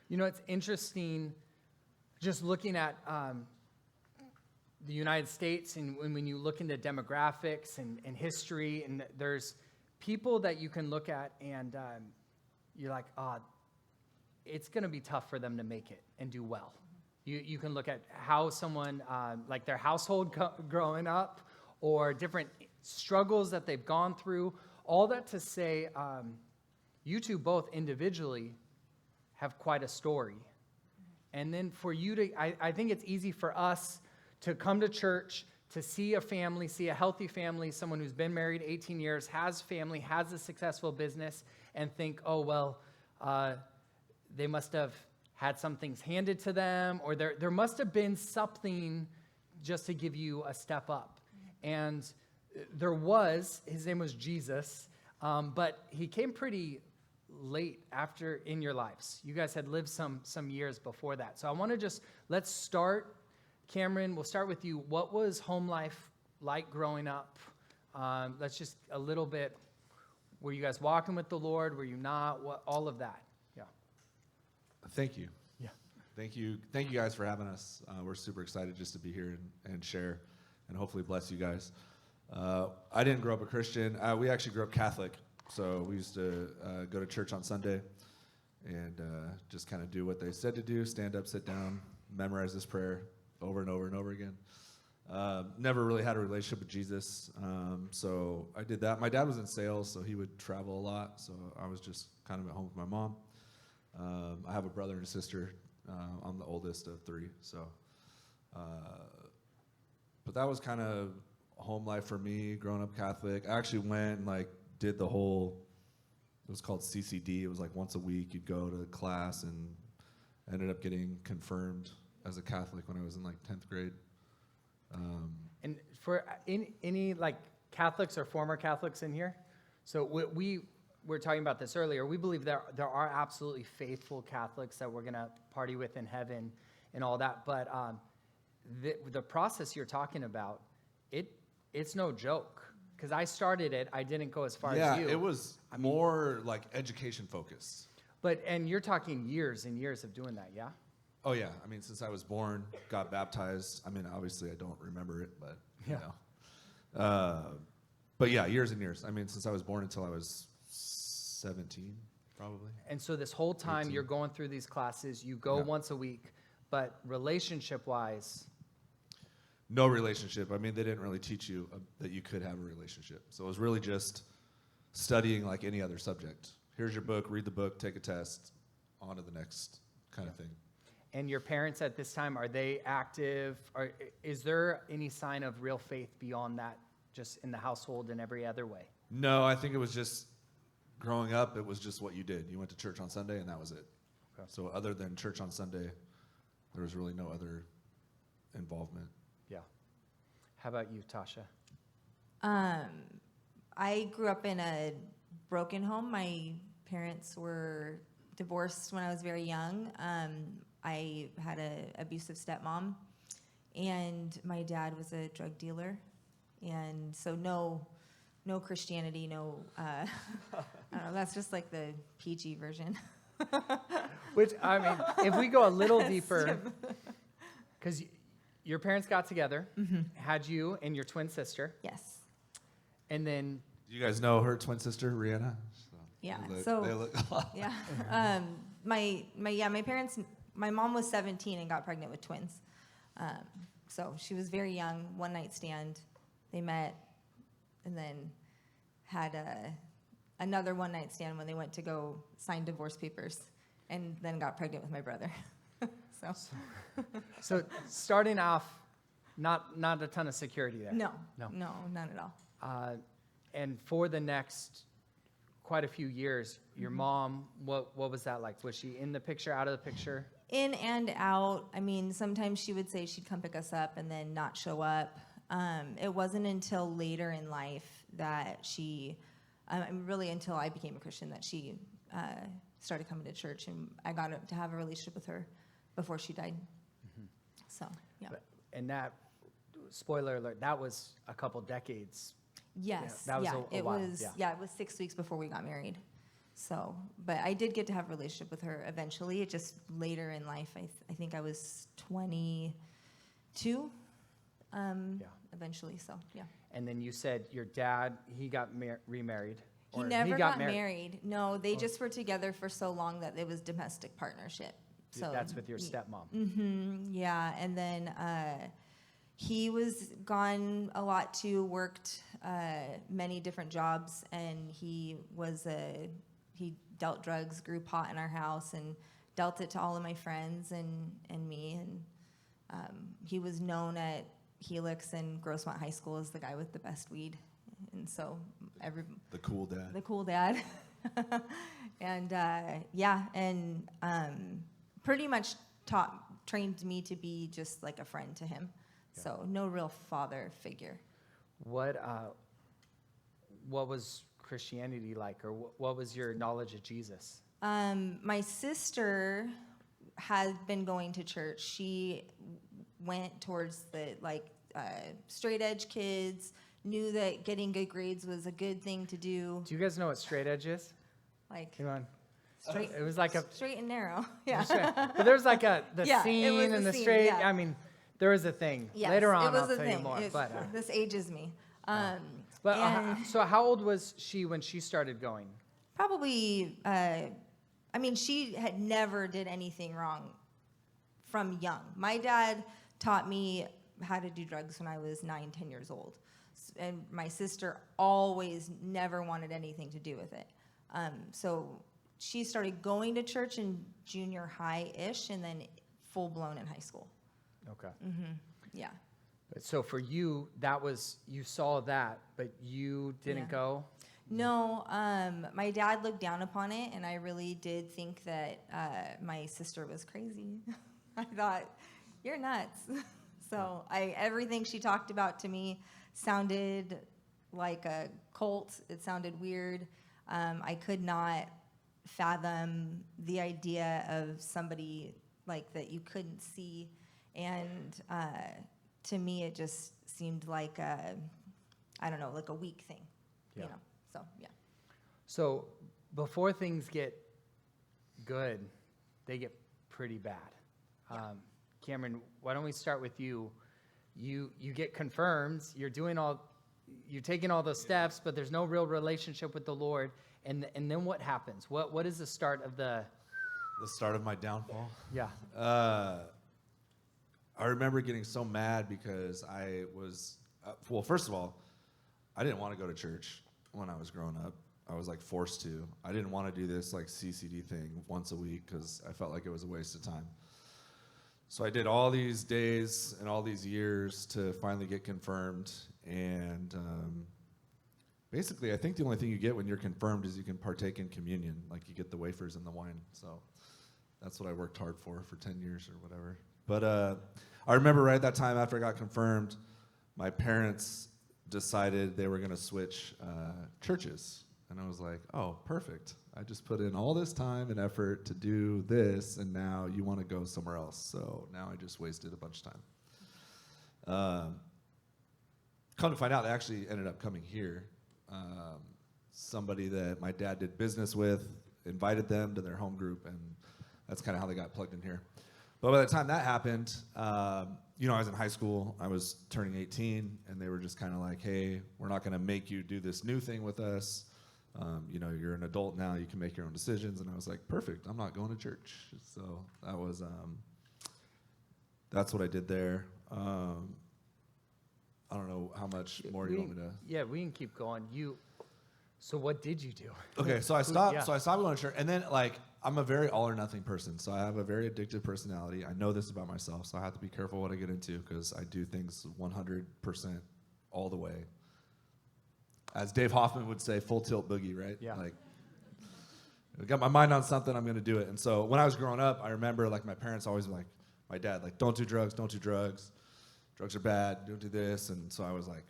It's interesting just looking at the United States, and when you look into demographics and history, and there's people that you can look at, and you're like, it's going to be tough for them to make it and do well. You can look at how someone, like their household growing up, or different struggles that they've gone through. All that to say, you two both individually have quite a story. And then for you to, I think it's easy for us to come to church, to see a family, see a healthy family, someone who's been married 18 years, has family, has a successful business, and think, oh, well, they must have had some things handed to them, or there must have been something just to give you a step up. And there was, his name was Jesus, but he came pretty late after in your lives. You guys had lived some years before that. So I want to let's start. Cameron, we'll start with you. What was home life like growing up? Let's just a little bit. Were you guys walking with the Lord? Were you not? All of that. Yeah. Thank you. Yeah. Thank you guys for having us. We're super excited just to be here and share and hopefully bless you guys. I didn't grow up a Christian. We actually grew up Catholic. So we used to go to church on Sunday and just kind of do what they said to do, stand up, sit down, memorize this prayer over and over and over again. Never really had a relationship with Jesus, so I did that. My dad was in sales, so he would travel a lot, so I was just kind of at home with my mom. I have a brother and a sister. I'm the oldest of three, so. But that was kind of home life for me, growing up Catholic. I actually went and did the whole, it was called CCD. It was like once a week you'd go to class, and ended up getting confirmed as a Catholic when I was in 10th grade. And for any Catholics or former Catholics in here, so we were talking about this earlier. We believe there are absolutely faithful Catholics that we're going to party with in heaven and all that. But the process you're talking about, it's no joke. Because I started it, I didn't go as far as you. Yeah, it was more education focused. And you're talking years and years of doing that, yeah? Oh yeah, since I was born, got baptized. Obviously I don't remember it, but you know. But yeah, years and years. Since I was born until I was 17, probably. And so this whole time 18. You're going through these classes, you go once a week, but relationship-wise, no relationship. They didn't really teach you that you could have a relationship. So it was really just studying like any other subject. Here's your book, read the book, take a test, on to the next kind of thing. And your parents at this time, are they active? Is there any sign of real faith beyond that, just in the household and every other way? No, I think it was just growing up, it was just what you did. You went to church on Sunday, and that was it. Okay. So other than church on Sunday, there was really no other involvement. Yeah. How about you, Tasha? I grew up in a broken home. My parents were divorced when I was very young. I had an abusive stepmom, and my dad was a drug dealer. And so no Christianity, no, I don't know, that's just like the PG version. Which, if we go a little deeper, because your parents got together, had you and your twin sister. Yes. And then... You guys know her twin sister, Rihanna? Yeah. They look a lot. Yeah. My parents, my mom was 17 and got pregnant with twins. So she was very young, one night stand. They met and then had another one night stand when they went to go sign divorce papers, and then got pregnant with my brother. So starting off, not a ton of security there. No, none at all. And for the next quite a few years, your mom, what was that like? Was she in the picture, out of the picture? In and out. Sometimes she would say she'd come pick us up and then not show up. It wasn't until later in life that she, really until I became a Christian, that she started coming to church, and I got to have a relationship with her before she died. So, yeah. And that, spoiler alert, that was a couple decades. Yes. Yeah, that was a it while. was. Yeah, it was 6 weeks before we got married. So, but I did get to have a relationship with her eventually. It just later in life, I think I was 22 eventually. So, yeah. And then you said your dad, he got remarried. He or never got married. No, they just were together for so long that it was domestic partnership. So That's with your stepmom. Yeah, and then he was gone a lot too, worked many different jobs, and he dealt drugs, grew pot in our house, and dealt it to all of my friends and me. And he was known at Helix and Grossmont High School as the guy with the best weed. And so The cool dad. the cool dad. And pretty much trained me to be just like a friend to him. Yeah. So no real father figure. What was Christianity like, or what was your knowledge of Jesus? My sister had been going to church. She went towards the straight edge kids, knew that getting good grades was a good thing to do. Do you guys know what straight edge is? Like Come on. straight, It was like a straight and narrow. Yeah. But there's like the Yeah, it scene was and the the scene, straight. yeah. I mean, there was a thing. Yes, Later on, it was I'll a tell thing. you more. But This ages me. so how old was she when she started going? Probably, she had never did anything wrong from young. My dad taught me how to do drugs when I was 9, 10 years old. And my sister always never wanted anything to do with it. So she started going to church in junior high-ish and then full-blown in high school. Okay. Yeah. So for you, you saw that, but you didn't Yeah. go? No, my dad looked down upon it, and I really did think that my sister was crazy. I thought, you're nuts. So everything she talked about to me sounded like a cult. It sounded weird. I could not fathom the idea of somebody like that you couldn't see, and to me, it just seemed like a weak thing, Yeah. you know. So yeah. So before things get good, they get pretty bad. Yeah. Cameron, why don't we start with you? You get confirmed. You're taking all those steps, but there's no real relationship with the Lord. And then what happens? What is the start of the start of my downfall? Yeah. I remember getting so mad because I was, first of all, I didn't want to go to church when I was growing up. I was forced to. I didn't want to do this CCD thing once a week because I felt like it was a waste of time. So I did all these days and all these years to finally get confirmed. And basically, I think the only thing you get when you're confirmed is you can partake in communion. You get the wafers and the wine. So that's what I worked hard for 10 years or whatever. But I remember right at that time after I got confirmed, my parents decided they were going to switch churches. And I was like, oh, perfect. I just put in all this time and effort to do this, and now you want to go somewhere else. So now I just wasted a bunch of time. Come to find out, they actually ended up coming here. Somebody that my dad did business with invited them to their home group, and that's kind of how they got plugged in here. But by the time that happened, I was in high school. I was turning 18, and they were just kind of like, hey, we're not going to make you do this new thing with us. You're an adult now. You can make your own decisions. And I was like, perfect. I'm not going to church. So that was, that's what I did there. I don't know how much more you want me to. Yeah, we can keep going. So what did you do? Okay, so I stopped. Yeah. So I stopped going to church, and then I'm a very all or nothing person. So I have a very addictive personality. I know this about myself, so I have to be careful what I get into because I do things 100% all the way. As Dave Hoffman would say, full tilt boogie, right? Yeah. I got my mind on something, I'm going to do it. And so when I was growing up, I remember my parents always were my dad, don't do drugs, don't do drugs. Drugs are bad, don't do this. And so I was like,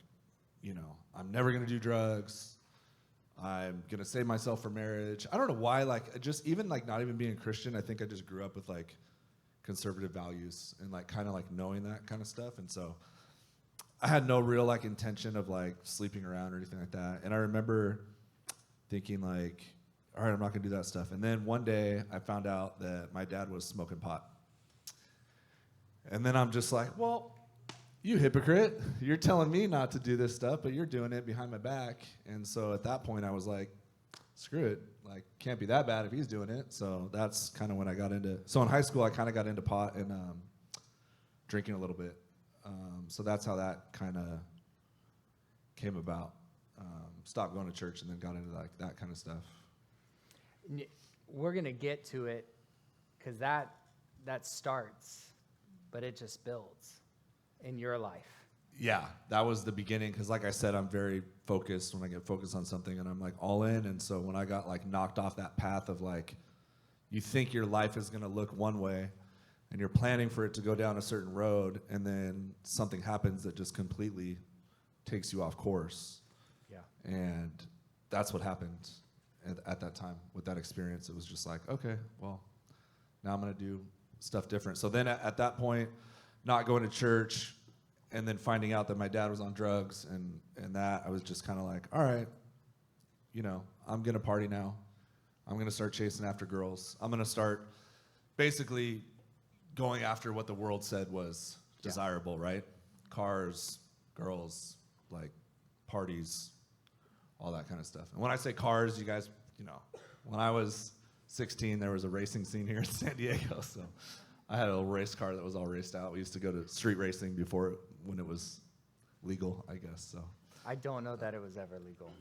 I'm never going to do drugs. I'm going to save myself for marriage. I don't know why, just even not even being a Christian, I think I just grew up with conservative values and kind of knowing that kind of stuff. And so I had no real intention of sleeping around or anything like that. And I remember thinking all right, I'm not going to do that stuff. And then one day I found out that my dad was smoking pot. And then I'm just like, well, you hypocrite. You're telling me not to do this stuff, but you're doing it behind my back. And so at that point I was like, screw it. Like, can't be that bad if he's doing it. So that's kind of when I got into, so in high school I kind of got into pot and drinking a little bit. So that's how that kind of came about. Stopped going to church and then got into like that kind of stuff. We're going to get to it because that starts, but it just builds in your life. Yeah, that was the beginning because like I said, I'm very focused when I get focused on something and I'm like all in. And so when I got like knocked off that path of like, you think your life is going to look one way and you're planning for it to go down a certain road and then something happens that just completely takes you off course. Yeah. And that's what happened at that time with that experience. It was just like, okay, well, now I'm going to do stuff different. So then at that point, not going to church and then finding out that my dad was on drugs and that, I was just kind of like, all right, you know, I'm going to party now. I'm going to start chasing after girls. I'm going to start basically going after what the world said was desirable, right? Cars, girls, like parties, all that kind of stuff. And when I say cars, you guys, you know, when I was 16, there was a racing scene here in San Diego. So I had a little race car that was all raced out. We used to go to street racing before when it was legal, I guess. So I don't know that it was ever legal.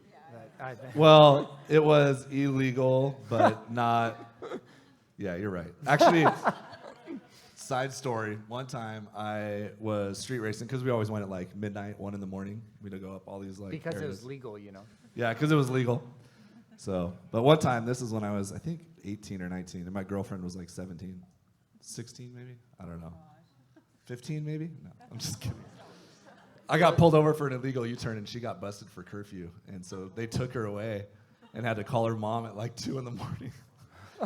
well, it was illegal, but not. Yeah, you're right. Actually, side story. One time I was street racing because we always went at like midnight, 1 a.m. We'd go up all these like because areas. it was legal, you know. Yeah, because it was legal. So, but one time, this is when I was, I think, 18 or 19, and my girlfriend was like 17, 16 maybe? I don't know. 15 maybe? No, I'm just kidding. I got pulled over for an illegal U-turn, and she got busted for curfew. And so they took her away and had to call her mom at like 2 a.m.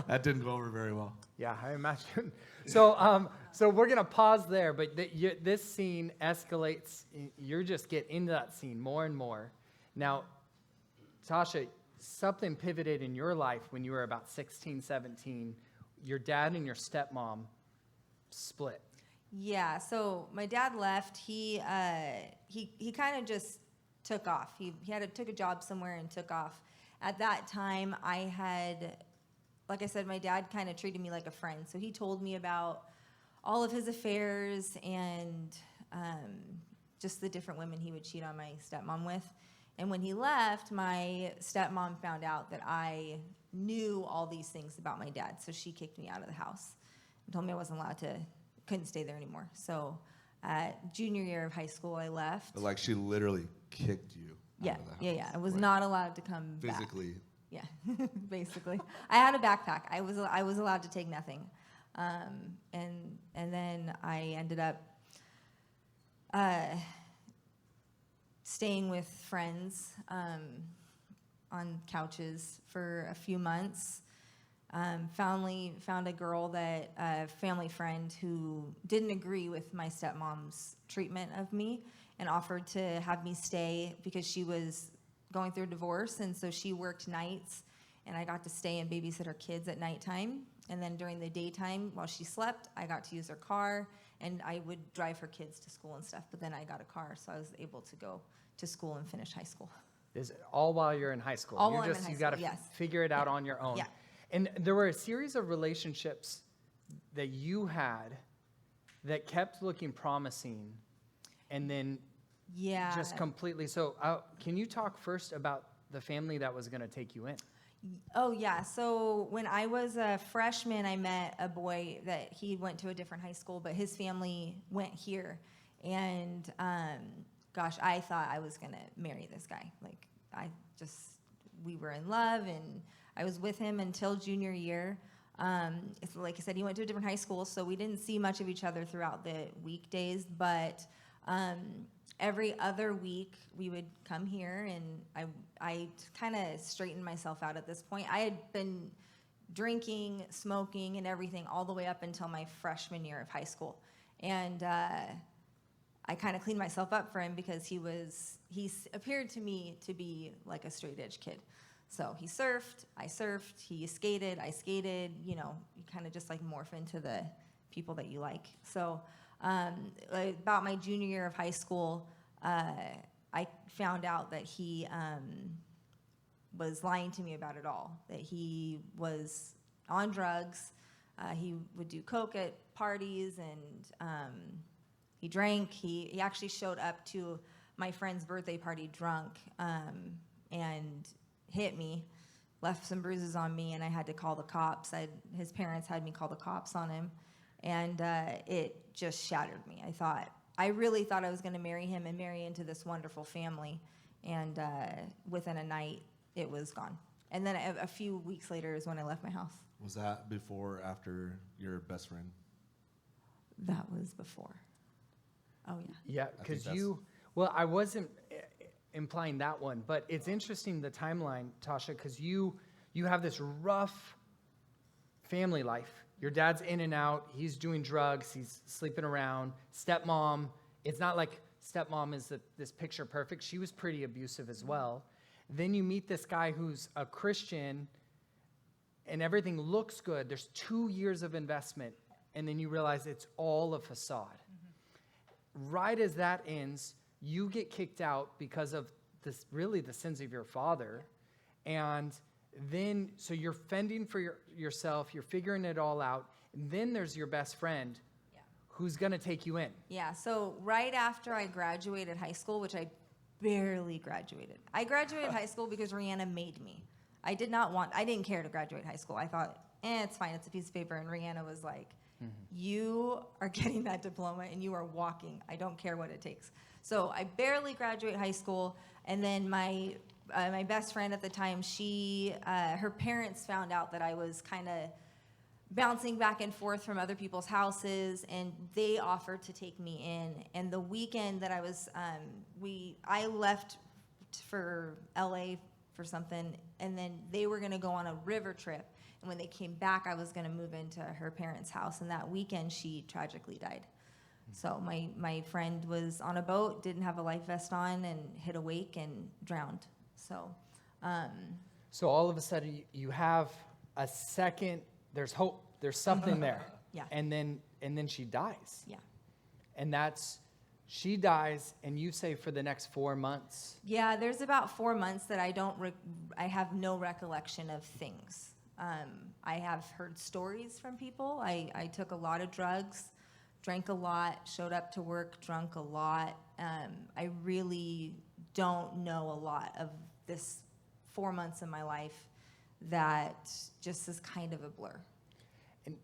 That didn't go over very well. Yeah, I imagine. So we're going to pause there, but this scene escalates. You just get into that scene more and more. Now, Tasha, something pivoted in your life when you were about 16, 17. Your dad and your stepmom split. Yeah, so my dad left. He kind of just took off. He took a job somewhere and took off. At that time, I had, like I said, my dad kind of treated me like a friend. So he told me about all of his affairs and just the different women he would cheat on my stepmom with. And when he left, my stepmom found out that I knew all these things about my dad. So she kicked me out of the house and told me I wasn't allowed to, couldn't stay there anymore. So junior year of high school, I left. But like she literally kicked you out of the house. Yeah. I was not allowed to come physically. back. Yeah, basically. I had a backpack. I was allowed to take nothing. And then I ended up staying with friends on couches for a few months. Found a girl that a family friend who didn't agree with my stepmom's treatment of me and offered to have me stay because she was going through a divorce, and so she worked nights, and I got to stay and babysit her kids at nighttime. And then during the daytime, while she slept, I got to use her car, and I would drive her kids to school and stuff. But then I got a car, so I was able to go to school and finish high school. Is it all while you're in high school? All while I'm in high you got to school, yes. figure it out on your own. Yeah. And there were a series of relationships that you had that kept looking promising, and then just completely. So can you talk first about the family that was going to take you in? Oh, yeah. So when I was a freshman, I met a boy that he went to a different high school, but his family went here. And, gosh, I thought I was going to marry this guy. Like, we were in love, and I was with him until junior year. Like I said, he went to a different high school, so we didn't see much of each other throughout the weekdays, but every other week we would come here, and I kind of straightened myself out at this point. I had been drinking, smoking, and everything all the way up until my freshman year of high school. And I kind of cleaned myself up for him because he appeared to me to be like a straight edge kid. So he surfed, I surfed, he skated, I skated, you know, you kind of just like morph into the people that you like. So about my junior year of high school, I found out that he was lying to me about it all, that he was on drugs. He would do coke at parties, and he drank. He actually showed up to my friend's birthday party drunk and hit me, left some bruises on me, and I had to call the cops. His parents had me call the cops on him, and it just shattered me. I really thought I was going to marry him and marry into this wonderful family, and within a night, it was gone. And then a few weeks later is when I left my house. Was that before or after your best friend? That was before. Oh, yeah. Yeah, because well, I wasn't implying that one, but it's interesting, the timeline, Tasha, because you have this rough family life. Your dad's in and out. He's doing drugs. He's sleeping around. Stepmom, it's not like stepmom is this picture perfect. She was pretty abusive as well. Then you meet this guy who's a Christian, and everything looks good. There's 2 years of investment, and then you realize it's all a facade. Mm-hmm. Right as that ends, you get kicked out because of this, really the sins of your father. And then, so you're fending for yourself, you're figuring it all out. And then there's your best friend who's going to take you in. Yeah, so right after I graduated high school, which I barely graduated. I graduated high school because Rihanna made me. I didn't care to graduate high school. I thought, it's fine, it's a piece of paper. And Rihanna was like, you are getting that diploma and you are walking. I don't care what it takes. So I barely graduate high school. And then my best friend at the time, her parents found out that I was kind of bouncing back and forth from other people's houses, and they offered to take me in. And the weekend that I was, I left for LA for something, and then they were going to go on a river trip. And when they came back, I was going to move into her parents' house. And that weekend, she tragically died. So my friend was on a boat, didn't have a life vest on, and hit a wake and drowned. So all of a sudden you have a second. There's hope. There's something there. Yeah. And then she dies. Yeah. And she dies, and you say for the next 4 months. Yeah, there's about 4 months that I have no recollection of things. I have heard stories from people. I took a lot of drugs, drank a lot, showed up to work, drunk a lot. I really don't know a lot of this 4 months of my life that just is kind of a blur. And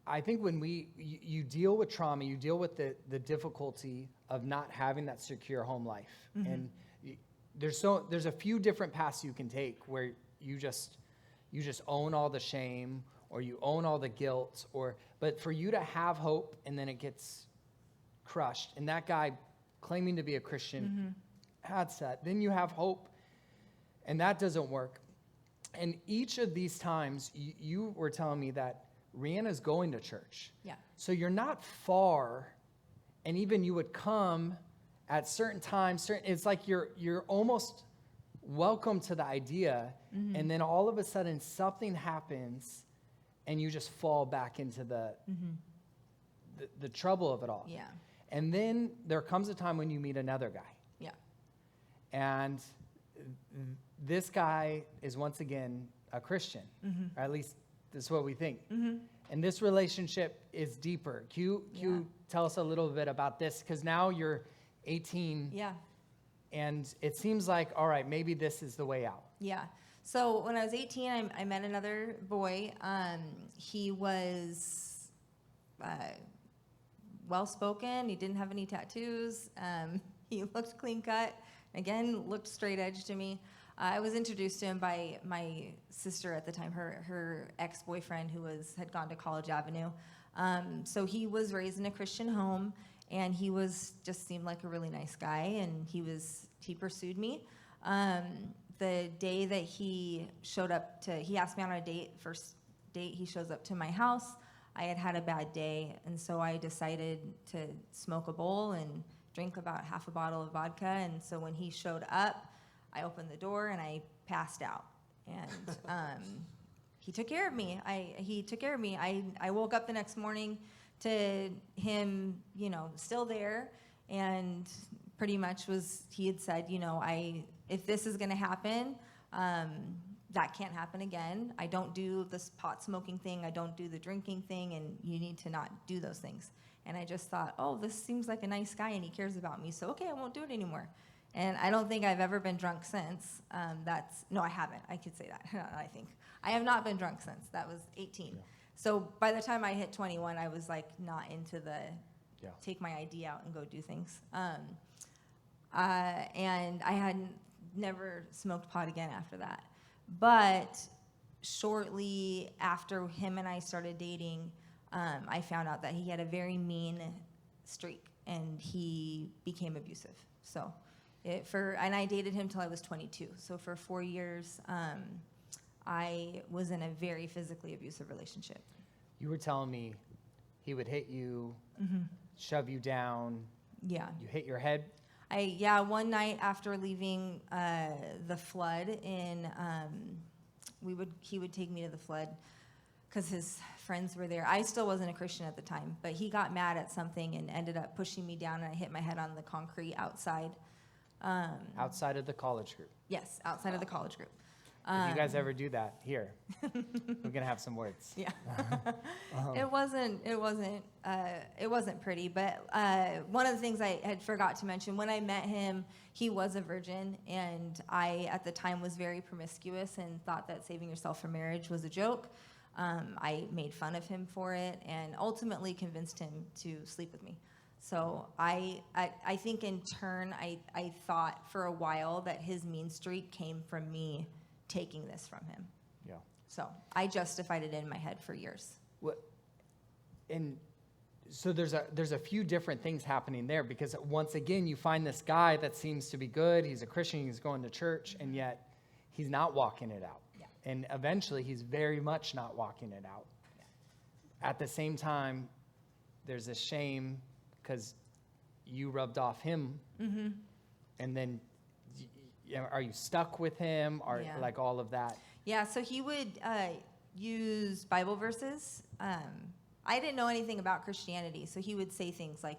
I think when you deal with trauma, you deal with the difficulty of not having that secure home life. Mm-hmm. And there's a few different paths you can take where you just own all the shame, or you own all the guilt, but for you to have hope and then it gets crushed. And that guy claiming to be a Christian had that. Then you have hope, and that doesn't work. And each of these times, you were telling me that Rihanna's going to church. Yeah. So you're not far, and even you would come at certain times. It's like you're almost welcome to the idea, and then all of a sudden something happens, and you just fall back into the trouble of it all. Yeah. And then there comes a time when you meet another guy. Yeah. And this guy is once again a Christian, or at least this is what we think. And this relationship is deeper. Can you tell us a little bit about this? Because now you're 18. Yeah. And it seems like, all right, maybe this is the way out. Yeah. So when I was 18, I met another boy. He was well-spoken. He didn't have any tattoos. He looked clean-cut. Again, looked straight edge to me. I was introduced to him by my sister at the time, her ex-boyfriend who had gone to College Avenue. So he was raised in a Christian home, and he just seemed like a really nice guy, and he pursued me. The day that he asked me on a first date, he shows up to my house. I had a bad day, and so I decided to smoke a bowl and drink about half a bottle of vodka. And so when he showed up, I opened the door and I passed out. And he took care of me. I woke up the next morning to him, still there, and pretty much he had said, if this is going to happen, that can't happen again. I don't do this pot smoking thing. I don't do the drinking thing, and you need to not do those things. And I just thought, oh, this seems like a nice guy, and he cares about me. So, okay, I won't do it anymore. And I don't think I've ever been drunk since. No, I haven't. I could say that. I think. I have not been drunk since. That was 18. Yeah. So by the time I hit 21, I was like not into the take my ID out and go do things. And I had never smoked pot again after that. But shortly after him and I started dating, I found out that he had a very mean streak, and he became abusive. So, and I dated him till I was 22. So for 4 years, I was in a very physically abusive relationship. You were telling me he would hit you, shove you down. Yeah. You hit your head. One night after leaving the flood he would take me to the flood because his friends were there. I still wasn't a Christian at the time, but he got mad at something and ended up pushing me down, and I hit my head on the concrete outside. Outside of the college group. Yes, outside of the college group. If you guys ever do that, here, we're gonna have some words. Yeah, it wasn't pretty. But one of the things I had forgot to mention, when I met him, he was a virgin, and I at the time was very promiscuous and thought that saving yourself for marriage was a joke. I made fun of him for it, and ultimately convinced him to sleep with me. So I think in turn, I thought for a while that his mean streak came from me taking this from him. Yeah. So I justified it in my head for years. And so there's a few different things happening there, because once again, you find this guy that seems to be good. He's a Christian. He's going to church, and yet he's not walking it out. Yeah. And eventually, he's very much not walking it out. Yeah. At the same time, there's a shame because you rubbed off him, and then are you stuck with him, or like all of that? Yeah, so he would use Bible verses. I didn't know anything about Christianity, so he would say things like,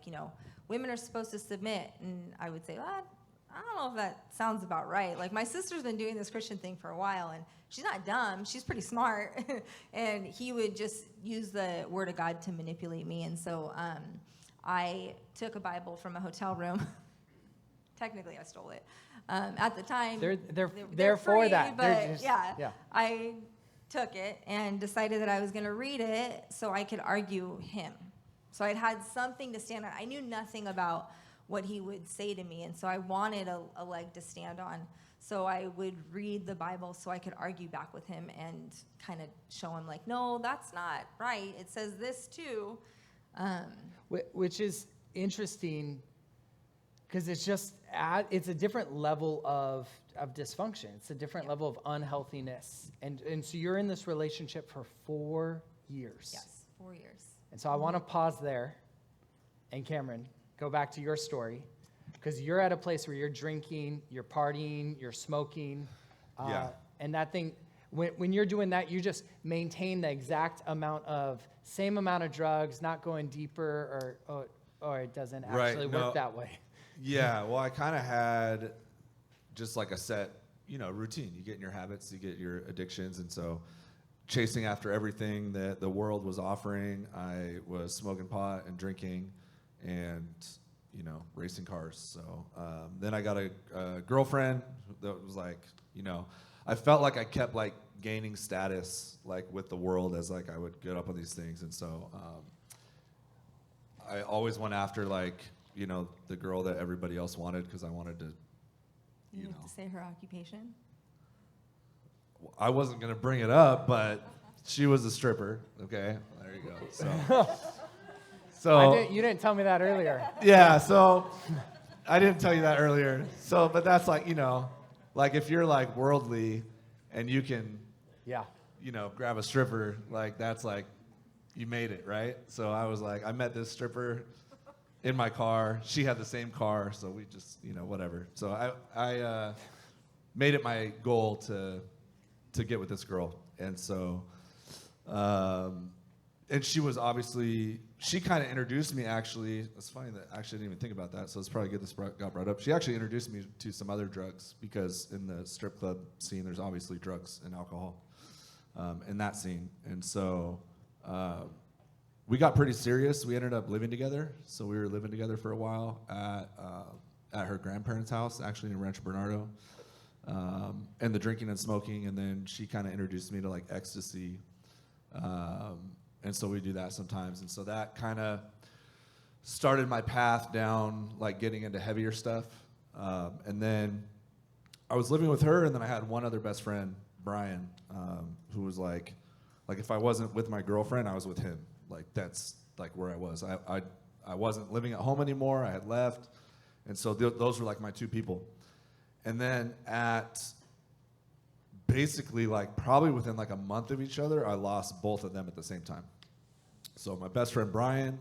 women are supposed to submit, and I would say, well, I don't know if that sounds about right. Like, my sister's been doing this Christian thing for a while, and she's not dumb. She's pretty smart. And he would just use the Word of God to manipulate me, and so I took a Bible from a hotel room. Technically, I stole it. At the time, they're for free, that. But I took it and decided that I was going to read it so I could argue him. So I'd had something to stand on. I knew nothing about what he would say to me, and so I wanted a leg to stand on. So I would read the Bible so I could argue back with him and kind of show him, like, no, that's not right. It says this too. Which is interesting, because it's a different level of dysfunction. It's a different level of unhealthiness. And so you're in this relationship for 4 years. Yes, 4 years. And so I want to pause there. And Cameron, go back to your story, because you're at a place where you're drinking, you're partying, you're smoking. And that thing, when you're doing that, you just maintain the exact same amount of drugs, not going deeper, or it doesn't actually work that way. Yeah, well, I kind of had just like a set, routine. You get in your habits, you get your addictions, and so chasing after everything that the world was offering, I was smoking pot and drinking and, racing cars. So then I got a girlfriend that was like, I felt like I kept like gaining status like with the world as like I would get up on these things, and so I always went after like, the girl that everybody else wanted, because I wanted to, You have to say her occupation? I wasn't going to bring it up, but she was a stripper. Okay, there you go. So you didn't tell me that earlier. Yeah, so I didn't tell you that earlier. So, but that's like, like if you're like worldly and you can, grab a stripper, like that's like, you made it, right? So I was like, I met this stripper in my car. She had the same car, so we just, whatever. So made it my goal to get with this girl. And so, and she was obviously, she kind of introduced me actually. It's funny that I actually didn't even think about that, so it's probably good this got brought up. She actually introduced me to some other drugs, because in the strip club scene, there's obviously drugs and alcohol in that scene. And so we got pretty serious. We ended up living together. So we were living together for a while at her grandparents' house, actually in Rancho Bernardo. And the drinking and smoking, and then she kind of introduced me to like ecstasy. And so we do that sometimes. And so that kind of started my path down, like getting into heavier stuff. And then I was living with her, and then I had one other best friend, Brian, who was like if I wasn't with my girlfriend, I was with him. Like that's like where I was. I wasn't living at home anymore. I had left. And so those were like my two people. And then at basically like probably within like a month of each other, I lost both of them at the same time. So my best friend Brian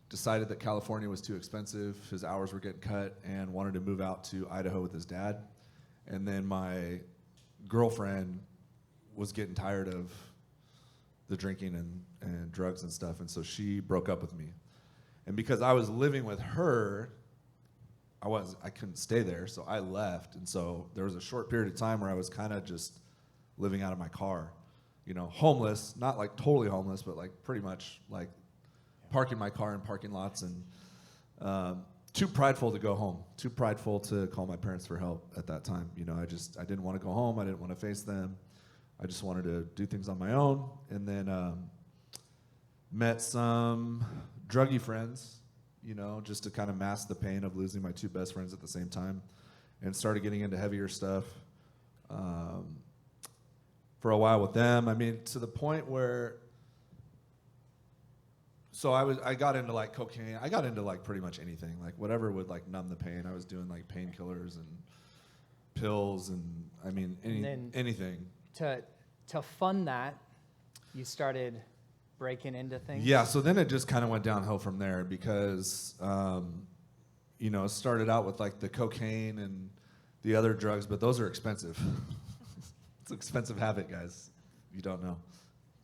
decided that California was too expensive. His hours were getting cut and wanted to move out to Idaho with his dad. And then my girlfriend was getting tired of the drinking and drugs and stuff. And so she broke up with me. And because I was living with her, I couldn't stay there, so I left. And so there was a short period of time where I was kind of just living out of my car, you know, homeless, not like totally homeless, but like pretty much like parking my car in parking lots, and too prideful to go home, too prideful to call my parents for help at that time. You know, I didn't want to go home. I didn't want to face them. I just wanted to do things on my own. And then met some druggy friends, you know, just to kind of mask the pain of losing my two best friends at the same time, and started getting into heavier stuff for a while with them. I mean, to the point where, so I got into like cocaine. I got into like pretty much anything, like whatever would like numb the pain. I was doing like painkillers and pills, and I mean anything. To fund that, you started breaking into things? Yeah, so then it just kind of went downhill from there, because, you know, it started out with like the cocaine and the other drugs, but those are expensive. It's an expensive habit, guys. You don't know.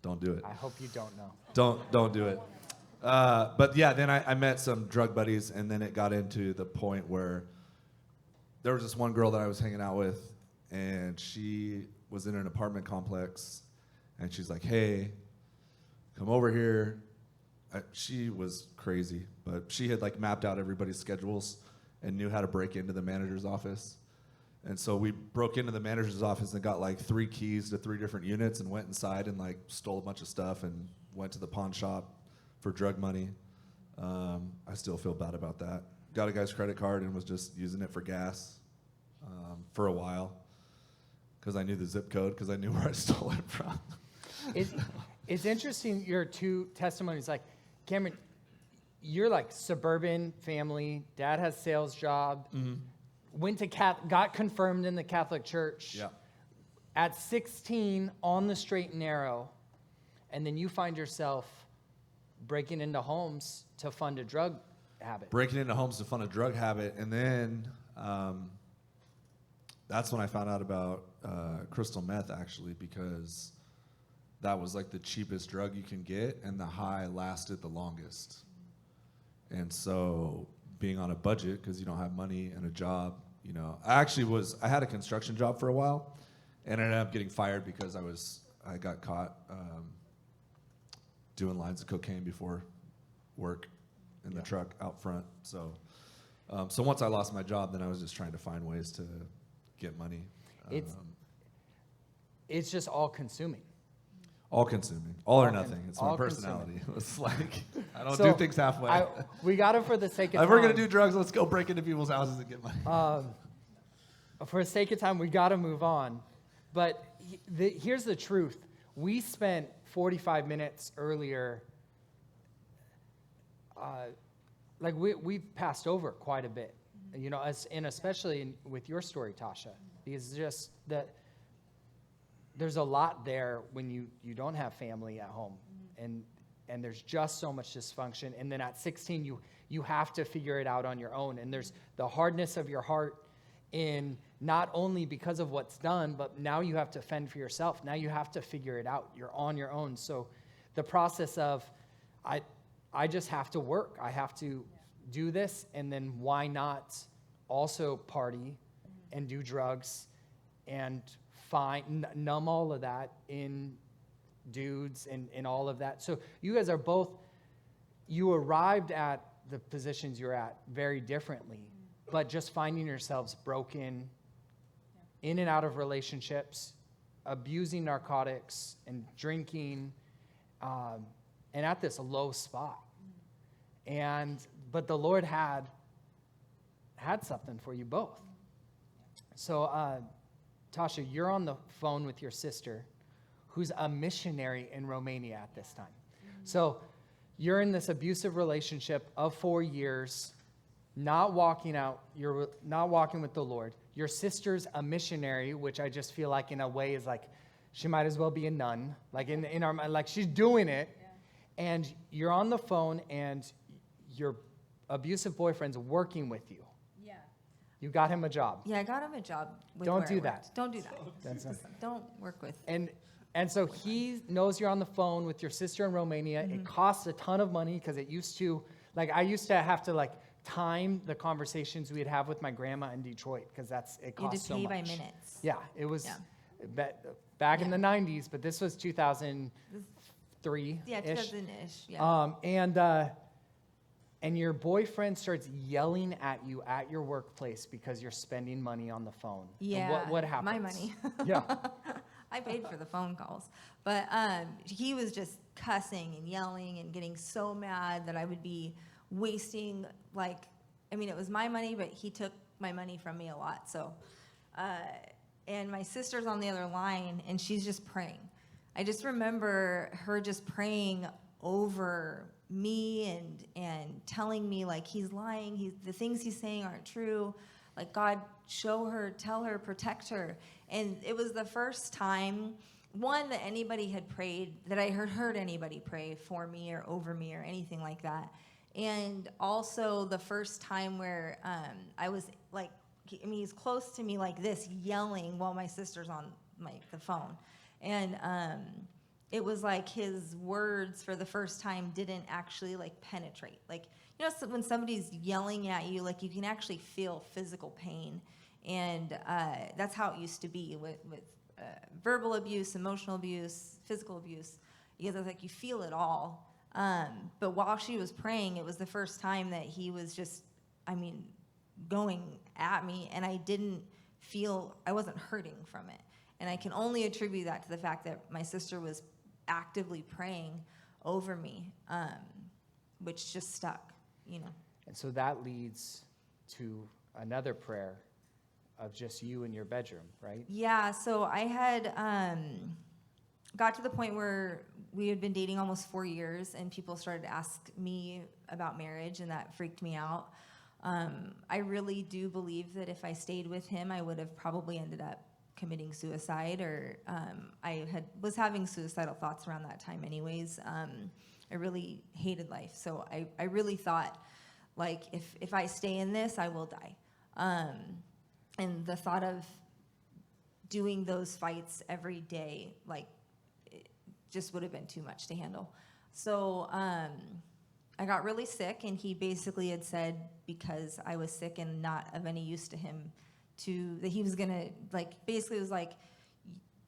Don't do it. I hope you don't know. Don't do it. But yeah, then I met some drug buddies, and then it got into the point where there was this one girl that I was hanging out with, and she was in an apartment complex, and she's like, hey, come over here. She was crazy, but she had like mapped out everybody's schedules and knew how to break into the manager's office. And so we broke into the manager's office and got like 3 keys to 3 different units, and went inside and like stole a bunch of stuff and went to the pawn shop for drug money. I still feel bad about that. Got a guy's credit card and was just using it for gas for a while, because I knew the zip code, because I knew where I stole it from. It's interesting, your two testimonies. Like, Cameron, you're like suburban family. Dad has sales job. Mm-hmm. Went to got confirmed in the Catholic Church. Yeah. At 16, on the straight and narrow, and then you find yourself breaking into homes to fund a drug habit. Breaking into homes to fund a drug habit, and then that's when I found out about crystal meth, actually, because that was like the cheapest drug you can get, and the high lasted the longest. And so being on a budget, because you don't have money and a job, you know, I had a construction job for a while, and ended up getting fired because I got caught doing lines of cocaine before work in the truck out front. So once I lost my job, then I was just trying to find ways to get money. It's just all consuming. All consuming, all or nothing. It's my personality. It's like, I don't do things halfway. We got it for the sake of time. If we're going to do drugs, let's go break into people's houses and get money. For the sake of time, we got to move on. But here's the truth. We spent 45 minutes earlier, we passed over quite a bit, you know, and especially with your story, Tasha, because just that there's a lot there when you don't have family at home, and there's just so much dysfunction. And then at 16, you have to figure it out on your own, and there's the hardness of your heart, in not only because of what's done, but now you have to fend for yourself. Now you have to figure it out. You're on your own. So the process of, I just have to work. I have to do this, and then why not also party and do drugs and numb all of that in dudes and all of that. So you guys are both, you arrived at the positions you're at very differently, but just finding yourselves broken, in and out of relationships, abusing narcotics and drinking, and at this low spot. But the Lord had something for you both. So, Tasha, you're on the phone with your sister, who's a missionary in Romania at this time. So you're in this abusive relationship of 4 years, not walking with the Lord. Your sister's a missionary, which I just feel like in a way is like, she might as well be a nun. Like in our mind, like she's doing it. Yeah. And you're on the phone and your abusive boyfriend's working with you. Yeah. You got him a job. Yeah, I got him a job. Don't do that. Don't do that. Don't work with. And so he knows you're on the phone with your sister in Romania. Mm-hmm. It costs a ton of money because it used to, like I used to have to like time the conversations we'd have with my grandma in Detroit because it cost so much. You had to pay by minutes. Yeah, it was back in the 90s, but this was 2003. Yeah, 2000-ish. Yeah. And your boyfriend starts yelling at you at your workplace because you're spending money on the phone. Yeah. What happens? My money. Yeah. I paid for the phone calls. But he was just cussing and yelling and getting so mad that I would be wasting, it was my money, but he took my money from me a lot. So, and my sister's on the other line, and she's just praying. I just remember her just praying over me and telling me, like, he's lying. The things he's saying aren't true. Like, God, show her, tell her, protect her. And it was the first time, one, that anybody had prayed, that I heard anybody pray for me or over me or anything like that. And also the first time where I was like, he's close to me like this, yelling while my sister's on the phone. And it was like his words for the first time didn't actually like penetrate. Like, so when somebody's yelling at you, like you can actually feel physical pain. And that's how it used to be with verbal abuse, emotional abuse, physical abuse. It's like you feel it all. But while she was praying, it was the first time that he was just, going at me, and I wasn't hurting from it. And I can only attribute that to the fact that my sister was actively praying over me, which just stuck, And so that leads to another prayer of just you in your bedroom, right? Yeah, so I had got to the point where we had been dating almost 4 years, and people started to ask me about marriage, and that freaked me out. I really do believe that if I stayed with him, I would have probably ended up committing suicide, or I was having suicidal thoughts around that time anyways. I really hated life, so I really thought, like, if I stay in this, I will die. And the thought of doing those fights every day, like, it just would have been too much to handle. So I got really sick, and he basically had said, because I was sick and not of any use to him, that he was gonna, basically was like,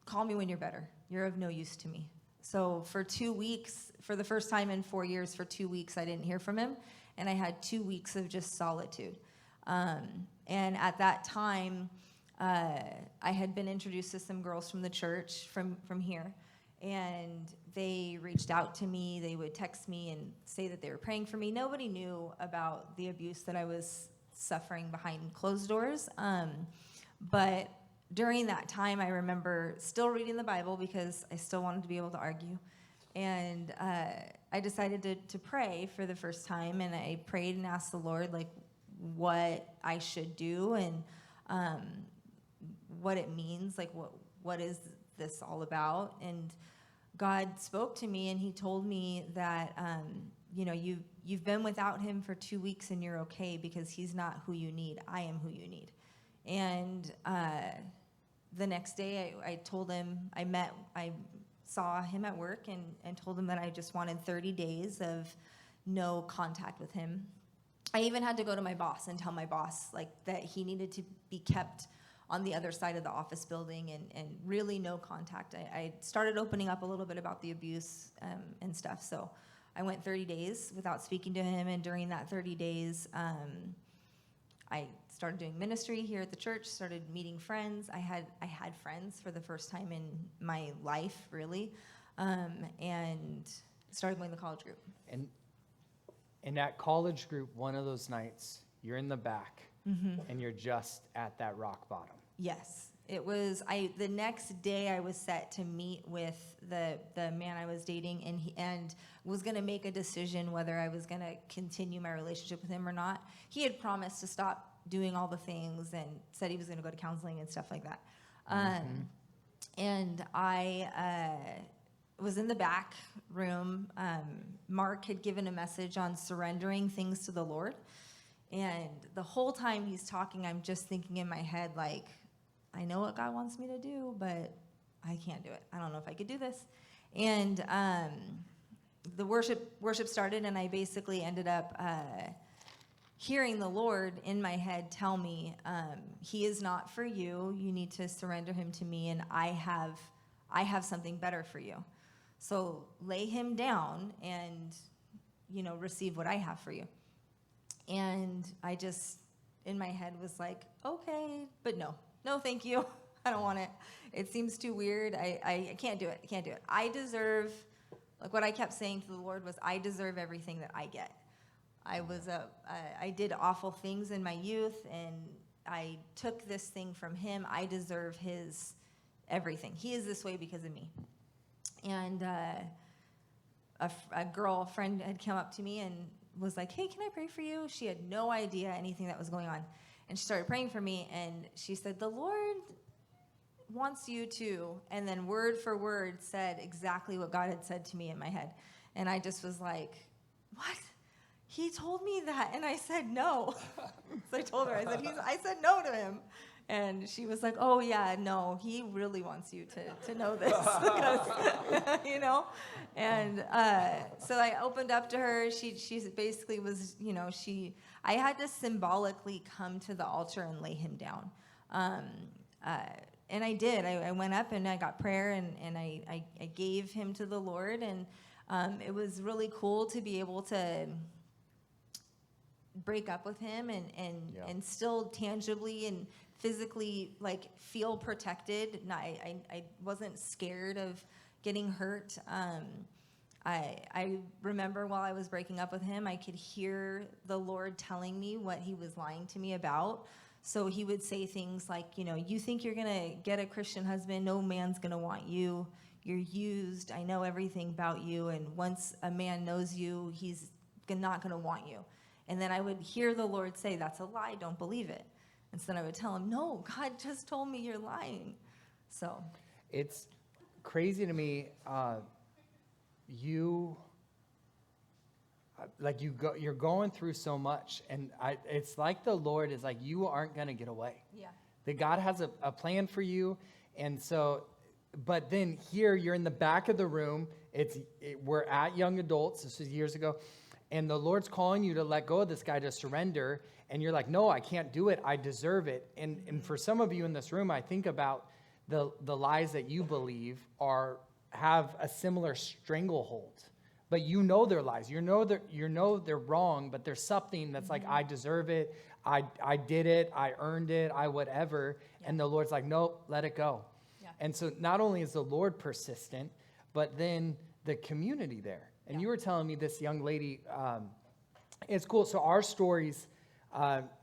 call me when you're better. You're of no use to me. So for 2 weeks, for the first time in 4 years, for 2 weeks, I didn't hear from him, and I had 2 weeks of just solitude. And at that time, I had been introduced to some girls from the church from here, and they reached out to me. They would text me and say that they were praying for me. Nobody knew about the abuse that I was suffering behind closed doors. But during that time, I remember still reading the Bible because I still wanted to be able to argue. And I decided to pray for the first time, and I prayed and asked the Lord, like, what I should do and what it means, like what is this all about. And God spoke to me, and he told me that you've been without him for 2 weeks and you're okay because he's not who you need. I am who you need. And the next day, I told him, I saw him at work and told him that I just wanted 30 days of no contact with him. I even had to go to my boss and tell my boss like that he needed to be kept on the other side of the office building and really no contact. I started opening up a little bit about the abuse and stuff. So I went 30 days without speaking to him. And during that 30 days, I started doing ministry here at the church, started meeting friends. I had friends for the first time in my life, really, and started going to the college group. And in that college group, one of those nights, you're in the back, and you're just at that rock bottom. Yes, it was. The next day I was set to meet with the man I was dating, and was going to make a decision whether I was going to continue my relationship with him or not. He had promised to stop doing all the things and said he was going to go to counseling and stuff like that. And I was in the back room. Mark had given a message on surrendering things to the Lord. And the whole time he's talking, I'm just thinking in my head, like, I know what God wants me to do, but I can't do it. I don't know if I could do this. And the worship started, and I basically ended up hearing the Lord in my head tell me, he is not for you. You need to surrender him to me, and I have something better for you. So lay him down and, receive what I have for you. And I just, in my head, was like, okay, but no, thank you. I don't want it. It seems too weird. I can't do it. I can't do it. I deserve, like what I kept saying to the Lord was, I deserve everything that I get. I did awful things in my youth, and I took this thing from him. I deserve his everything. He is this way because of me. And a friend had come up to me and was like, hey, can I pray for you? She had no idea anything that was going on. And she started praying for me, and she said, the Lord wants you to, and then word for word said exactly what God had said to me in my head. And I just was like, what? He told me that, and I said no. So I told her, I said no to him. And she was like, oh, yeah, no, he really wants you to know this, because, And so I opened up to her. She basically was, I had to symbolically come to the altar and lay him down. And I did. I went up and I got prayer, and I gave him to the Lord. And it was really cool to be able to break up with him and still tangibly and physically feel protected. I wasn't scared of getting hurt. I remember while I was breaking up with him, I could hear the Lord telling me what he was lying to me about. So he would say things like, you think you're going to get a Christian husband, no man's going to want you. You're used. I know everything about you. And once a man knows you, he's not going to want you. And then I would hear the Lord say, that's a lie, don't believe it. And so then I would tell him, no, God just told me you're lying. So it's crazy to me. You're going through so much, and it's like the Lord is like, you aren't going to get away. Yeah. That God has a plan for you. And so, but then here you're in the back of the room. We're at young adults. This was years ago. And the Lord's calling you to let go of this guy, to surrender. And you're like, no, I can't do it. I deserve it. And for some of you in this room, I think about the lies that you believe have a similar stranglehold. But you know they're lies. You know they're wrong, but there's something that's like, I deserve it. I did it. I earned it. I whatever. Yeah. And the Lord's like, nope, let it go. Yeah. And so not only is the Lord persistent, but then the community there. And you were telling me this young lady, it's cool. So our stories,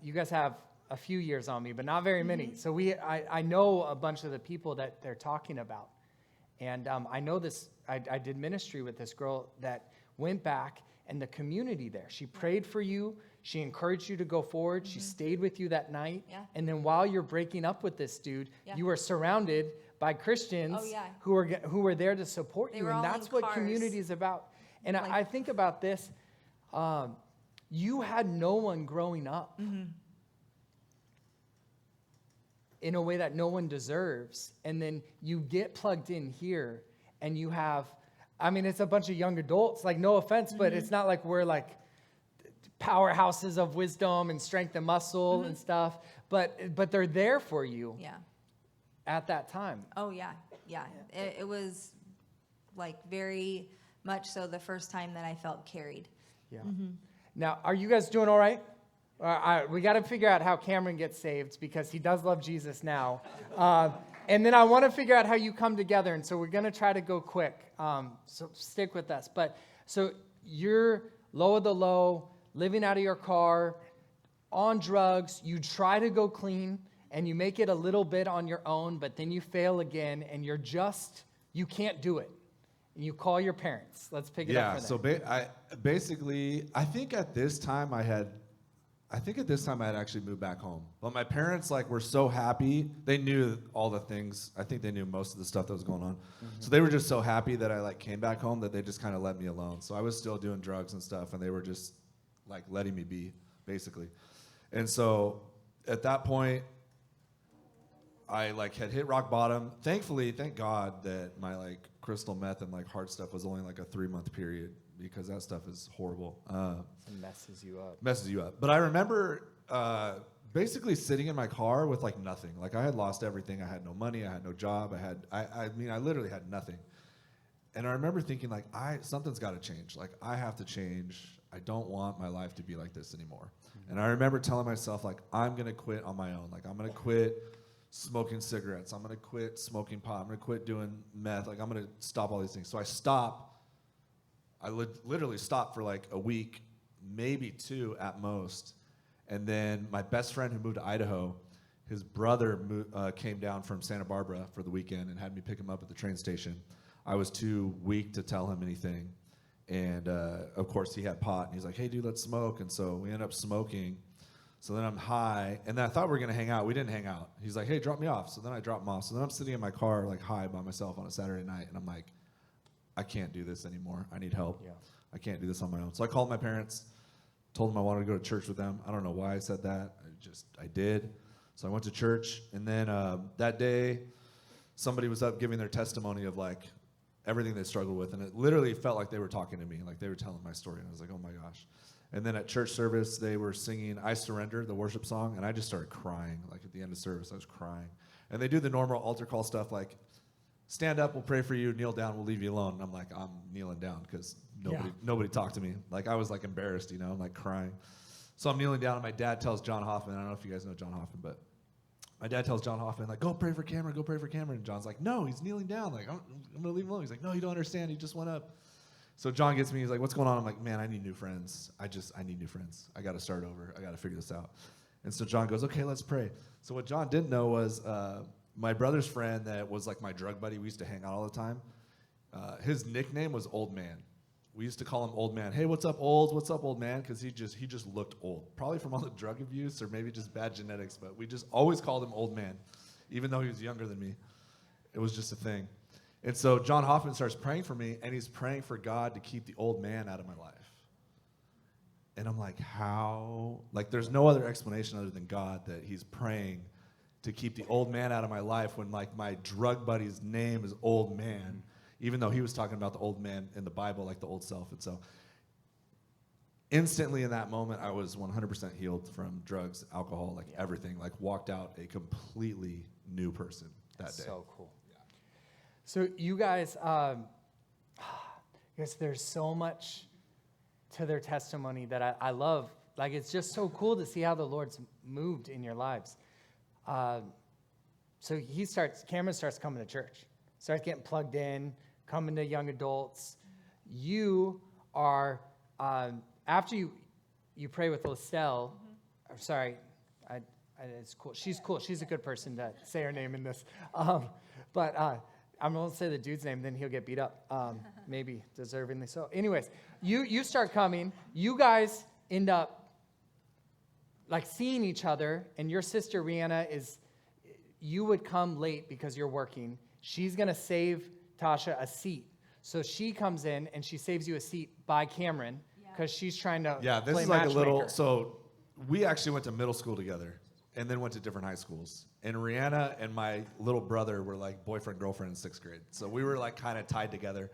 you guys have a few years on me, but not very many. So I know a bunch of the people that they're talking about. And I know this, I did ministry with this girl that went back, and the community there. She prayed for you. She encouraged you to go forward. She stayed with you that night. Yeah. And then while you're breaking up with this dude, you were surrounded by Christians who were there to support you. And that's what community is about. And I think about this. You had no one growing up. in a way that no one deserves. And then you get plugged in here and you have, I mean, it's a bunch of young adults, like no offense, but it's not like we're like powerhouses of wisdom and strength and muscle and stuff, but they're there for you Yeah. at that time. Oh, yeah. Yeah. It was like very much so the first time that I felt carried. Yeah. Now, are you guys doing all right? We got to figure out how Cameron gets saved because he does love Jesus now. And then I want to figure out how you come together. And so we're going to try to go quick. So stick with us. But so you're low of the low, living out of your car, on drugs. You try to go clean and you make it a little bit on your own, but then you fail again and you can't do it. And you call your parents. Let's pick it up from there. So I think at this time I had actually moved back home. But my parents were so happy. They knew all the things. I think they knew most of the stuff that was going on. So they were just so happy that I came back home that they just kind of let me alone. So I was still doing drugs and stuff, and they were just letting me be, basically. And so at that point, I had hit rock bottom. Thankfully, thank God that my crystal meth and hard stuff was only a 3-month period, because that stuff is horrible. It messes you up. But I remember basically sitting in my car with nothing. I had lost everything. I had no money. I had no job. I literally had nothing. And I remember thinking something's got to change. I have to change. I don't want my life to be like this anymore. And I remember telling myself I'm going to quit on my own. I'm going to quit smoking cigarettes. I'm going to quit smoking pot. I'm going to quit doing meth. I'm going to stop all these things. So I stopped. I literally stopped for a week, maybe 2 at most. And then my best friend who moved to Idaho, his brother came down from Santa Barbara for the weekend and had me pick him up at the train station. I was too weak to tell him anything. And of course he had pot, and he's like, hey dude, let's smoke. And so we ended up smoking. So then I'm high, and then I thought we were gonna hang out. We didn't hang out. He's like, hey, drop me off. So then I dropped him off. So then I'm sitting in my car high by myself on a Saturday night, and I'm like, I can't do this anymore. I need help. Yeah. I can't do this on my own. So I called my parents, told them I wanted to go to church with them. I don't know why I said that. I did. So I went to church, and then that day, somebody was up giving their testimony of everything they struggled with, and it literally felt like they were talking to me, they were telling my story, and I was like, oh my gosh. And then at church service, they were singing I Surrender, the worship song, and I just started crying. At the end of service, I was crying. And they do the normal altar call stuff, stand up, we'll pray for you, kneel down, we'll leave you alone. And I'm kneeling down because nobody talked to me. I was embarrassed, I'm crying. So I'm kneeling down, and my dad tells John Hoffman, I don't know if you guys know John Hoffman, but my dad tells John Hoffman, go pray for Cameron, go pray for Cameron. And John's like, no, he's kneeling down. I'm going to leave him alone. He's like, no, you don't understand. He just went up. So John gets me. He's like, what's going on? I'm like, man, I need new friends. I need new friends. I got to start over. I got to figure this out. And so John goes, okay, let's pray. So what John didn't know was my brother's friend that was my drug buddy, we used to hang out all the time, his nickname was Old Man. We used to call him Old Man. Hey, what's up, Old? What's up, Old Man? Because he just looked old. Probably from all the drug abuse or maybe just bad genetics, but we just always called him Old Man, even though he was younger than me. It was just a thing. And so John Hoffman starts praying for me, and he's praying for God to keep the old man out of my life. And I'm like, how? There's no other explanation other than God that he's praying to keep the old man out of my life when my drug buddy's name is Old Man, even though he was talking about the old man in the Bible, the old self. And so instantly in that moment, I was 100% healed from drugs, alcohol, everything, walked out a completely new person that day. So cool. So you guys, there's so much to their testimony that I love. It's just so cool to see how the Lord's moved in your lives. So Cameron starts coming to church, starts getting plugged in, coming to young adults. You are, after you pray with Lestelle, it's cool. She's cool. She's a good person to say her name in this. But I'm going to say the dude's name, then he'll get beat up. Maybe deservingly so. Anyways, you start coming. You guys end up seeing each other, and your sister Rihanna you would come late because you're working. She's going to save Tasha a seat. So she comes in and she saves you a seat by Cameron because she's trying to this play is matchmaker. so we actually went to middle school together. and then went to different high schools. And Rihanna and my little brother were like boyfriend, girlfriend in 6th grade. So we were like kind of tied together.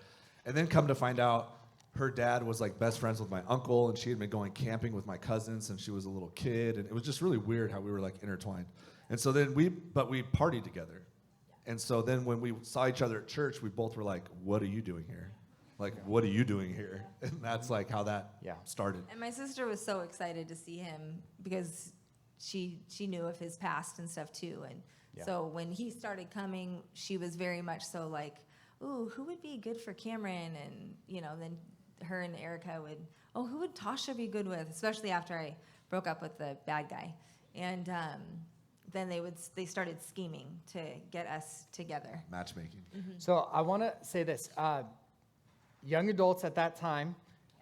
And then come to find out, her dad was like best friends with my uncle, and she had been going camping with my cousins since she was a little kid. And it was just really weird how we were like intertwined. And so then we partied together. And so then when we saw each other at church, we both were like, what are you doing here? Like, what are you doing here? And that's like how that started. And my sister was so excited to see him because she knew of his past and stuff too. And so when he started coming, she was very much so like, ooh, who would be good for Cameron? And, you know, then her and Erica would, oh, who would Tasha be good with? Especially after I broke up with the bad guy. And then they started scheming to get us together. Matchmaking. So I want to say this. Young adults at that time,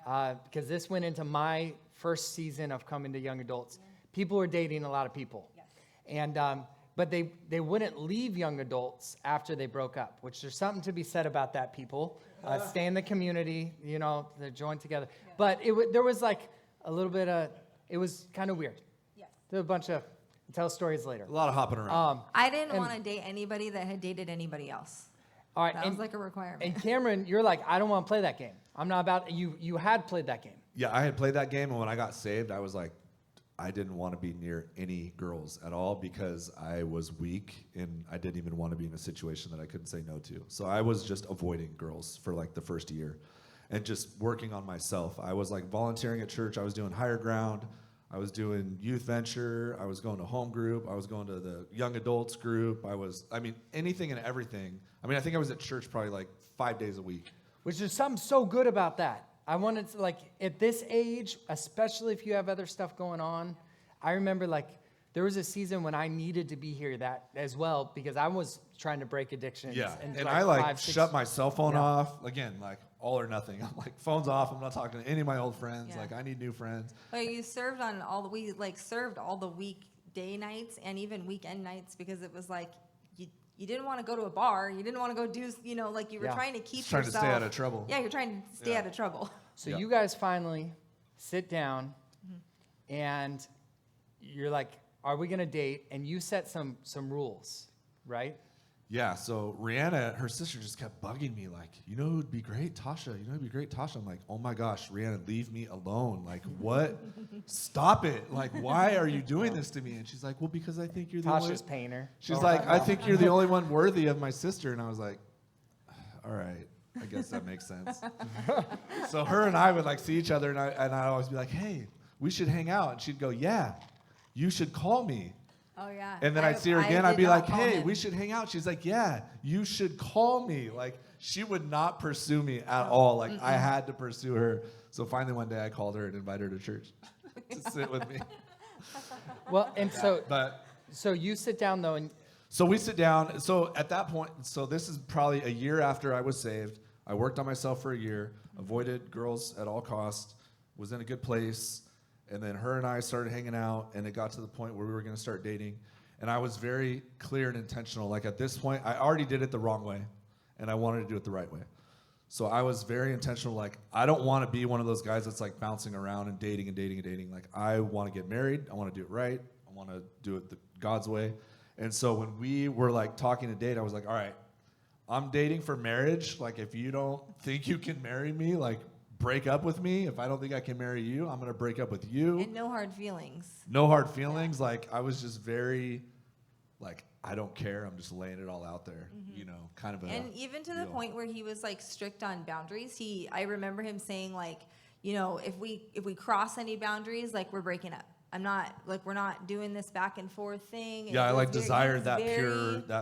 because this went into my first season of coming to young adults, people were dating a lot of people. Yes. And but they wouldn't leave young adults after they broke up, which there's something to be said about that, people. Stay in the community, you know, they join together. Yeah. But there was like a little bit of, it was kind of weird. Yes. There were a bunch of, I'll tell stories later. A lot of hopping around. I didn't want to date anybody that had dated anybody else. All right, That was like a requirement. And Cameron, you're like, I don't want to play that game. I'm not about, you had played that game. Yeah, I had played that game, and when I got saved, I was like, I didn't want to be near any girls at all because I was weak, and I didn't even want to be in a situation that I couldn't say no to. So I was just avoiding girls for like the first year and just working on myself. I was like volunteering at church. I was doing Higher Ground. I was doing youth venture. I was going to home group. I was going to the young adults group. Anything and everything. I think I was at church probably like 5 days a week. Which is something so good about that. I wanted to, like, at this age, especially if you have other stuff going on, I remember, like, there was a season when I needed to be here that as well because I was trying to break addictions. Yeah, and like I like 5, 6 shut my cell phone off. Again, like all or nothing. I'm like, phone's off. I'm not talking to any of my old friends. Yeah. Like, I need new friends. Well, you served on we served all the weekday nights and even weekend nights because it was like you didn't want to go to a bar. You didn't want to go do, you know, like you were trying to keep Trying to yourself. stay out of trouble. Yeah, you're trying to stay out of trouble. So you guys finally sit down and you're like, are we going to date? And you set some rules, right? Yeah, so Rihanna, her sister, just kept bugging me, like, you know who would be great? Tasha. You know who would be great? Tasha. I'm like, oh my gosh, Rihanna, leave me alone. Like, what? Stop it. Like, why are you doing this to me? And she's like, well, because I think you're the only... Tasha's painter. She's like, I think you're the only one worthy of my sister. And I was like, all right, I guess that makes sense. So her and I would like see each other, and I'd always be like, hey, we should hang out. And she'd go, yeah, you should call me. Oh, yeah. And then I'd see her again. I'd be like, hey, we should hang out. She's like, yeah, you should call me. Like, she would not pursue me at all. Like, I had to pursue her. So finally one day I called her and invited her to church to sit with me. Well, and so you sit down, though, and... So we sit down. So at that point, so this is probably a year after I was saved. I worked on myself for a year, avoided girls at all costs, was in a good place. And then her and I started hanging out, and it got to the point where we were going to start dating. And I was very clear and intentional. Like, at this point, I already did it the wrong way, and I wanted to do it the right way. So I was very intentional. Like, I don't want to be one of those guys that's like bouncing around and dating and dating and dating. Like, I want to get married. I want to do it right. I want to do it God's way. And so when we were like talking to date, I was like, all right, I'm dating for marriage. Like, if you don't think you can marry me, like, break up with me. If I don't think I can marry you, I'm going to break up with you. And no hard feelings. No hard feelings. Like, I was just very, like, I don't care. I'm just laying it all out there, you know, kind of a... And even to the point where he was, like, strict on boundaries. I remember him saying, like, you know, if we cross any boundaries, like, we're breaking up. I'm not, like, we're not doing this back and forth thing. Yeah, I like desired that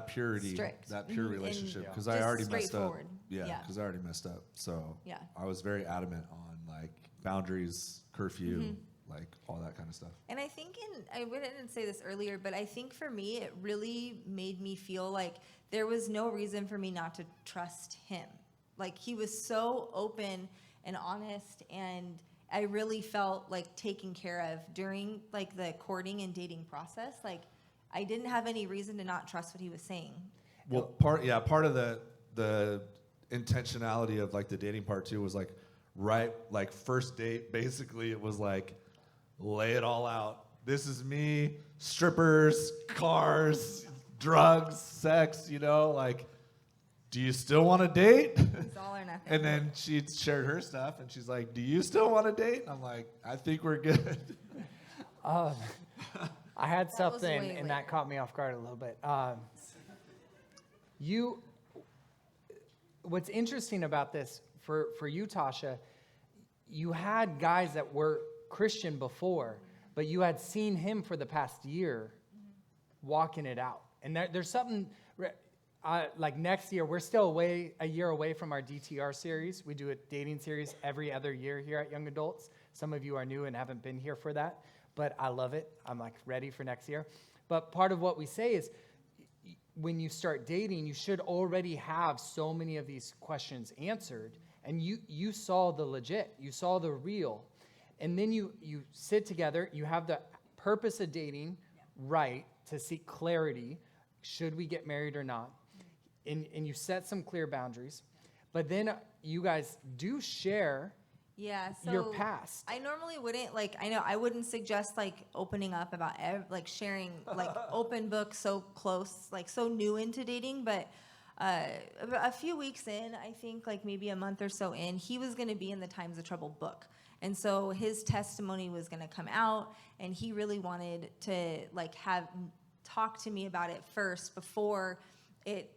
purity, strict. that pure relationship, because I Just already messed up. straightforward. Yeah, because I already messed up. So Yeah. I was very adamant on like boundaries, curfew, like all that kind of stuff. And I think I didn't say this earlier, but I think for me, it really made me feel like there was no reason for me not to trust him. Like, he was so open and honest, and I really felt like taken care of during like the courting and dating process. Like, I didn't have any reason to not trust what he was saying. Well, part of the intentionality of like the dating part too was like, right, like first date, basically it was like, lay it all out, this is me, strippers, cars, drugs, sex, you know, like, do you still want to date? It's all or nothing. And then she shared her stuff, and she's like, do you still want to date? And I'm like, I think we're good. I had was something, way and that later. caught me off guard a little bit. What's interesting about this, for you, Tasha, you had guys that were Christian before, but you had seen him for the past year walking it out. And there's something, like next year, we're still a year away from our DTR series. We do a dating series every other year here at Young Adults. Some of you are new and haven't been here for that, but I love it. I'm like ready for next year. But part of what we say is, when you start dating, you should already have so many of these questions answered. And you saw the legit, you saw the real. And then you sit together, you have the purpose of dating right to seek clarity. Should we get married or not? And you set some clear boundaries. But then you guys do share Yeah, so your past. I normally wouldn't I wouldn't suggest like opening up about like sharing like open book so close, like so new into dating, but a few weeks in, I think like maybe a month or so in, he was going to be in the Times of Trouble book. And so his testimony was going to come out, and he really wanted to like talk to me about it first before it,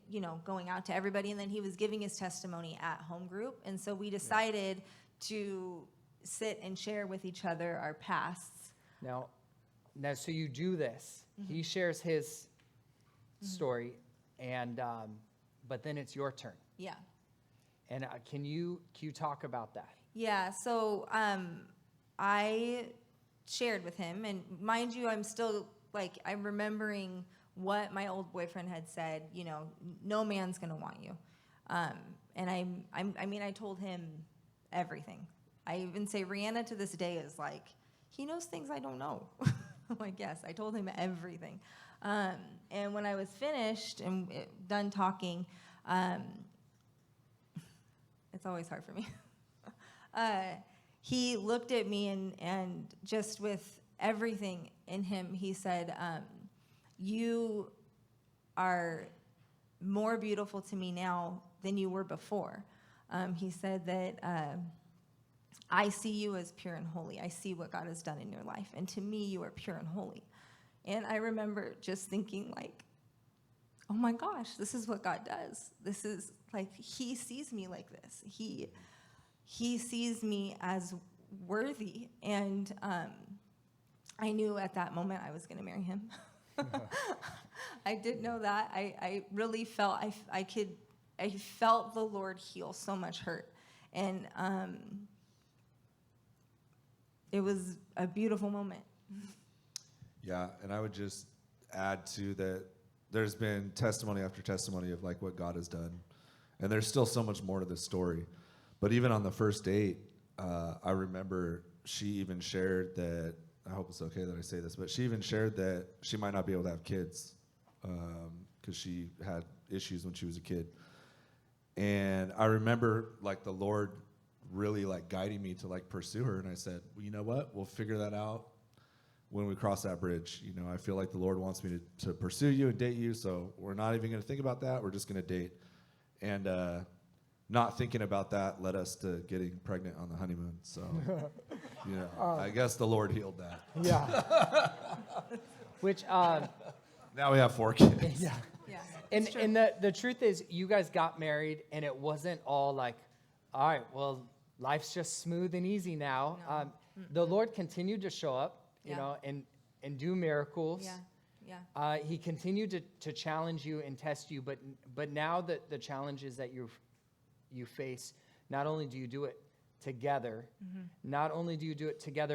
going out to everybody. And then he was giving his testimony at home group. And so we decided to sit and share with each other our pasts. Now, so you do this. He shares his story, and but then it's your turn. Yeah. And can you talk about that? Yeah, so I shared with him, and mind you, I'm still, I'm remembering what my old boyfriend had said, no man's going to want you. And I told him everything. I even say Rihanna to this day is like, he knows things I don't know. I'm like, yes, I told him everything. And when I was finished and done talking, it's always hard for me. He looked at me and just with everything in him, he said, you are more beautiful to me now than you were before. He said that I see you as pure and holy. I see what God has done in your life. And to me, you are pure and holy. And I remember just thinking like, oh my gosh, this is what God does. This is like, he sees me like this. He sees me as worthy. And I knew at that moment I was going to marry him. I did know that. I really felt, I felt the Lord heal so much hurt. And it was a beautiful moment. Yeah, and I would just add to that there's been testimony after testimony of like what God has done. And there's still so much more to this story. But even on the first date, I remember she even shared that, I hope it's okay that I say this, but she even shared that she might not be able to have kids because she had issues when she was a kid. And I remember like the Lord really like guiding me to like pursue her. And I said, well, you know what? We'll figure that out when we cross that bridge. I feel like the Lord wants me to pursue you and date you. So we're not even going to think about that. We're just going to date. And not thinking about that led us to getting pregnant on the honeymoon. So, I guess the Lord healed that. Yeah. Which, Now we have 4 kids. yeah. Yeah. And the truth is, you guys got married, and it wasn't all like, all right, well, life's just smooth and easy now. No. The Lord continued to show up, Yeah. and do miracles. Yeah. He continued to challenge you and test you, but now that the challenges that you face, not only do you do it together,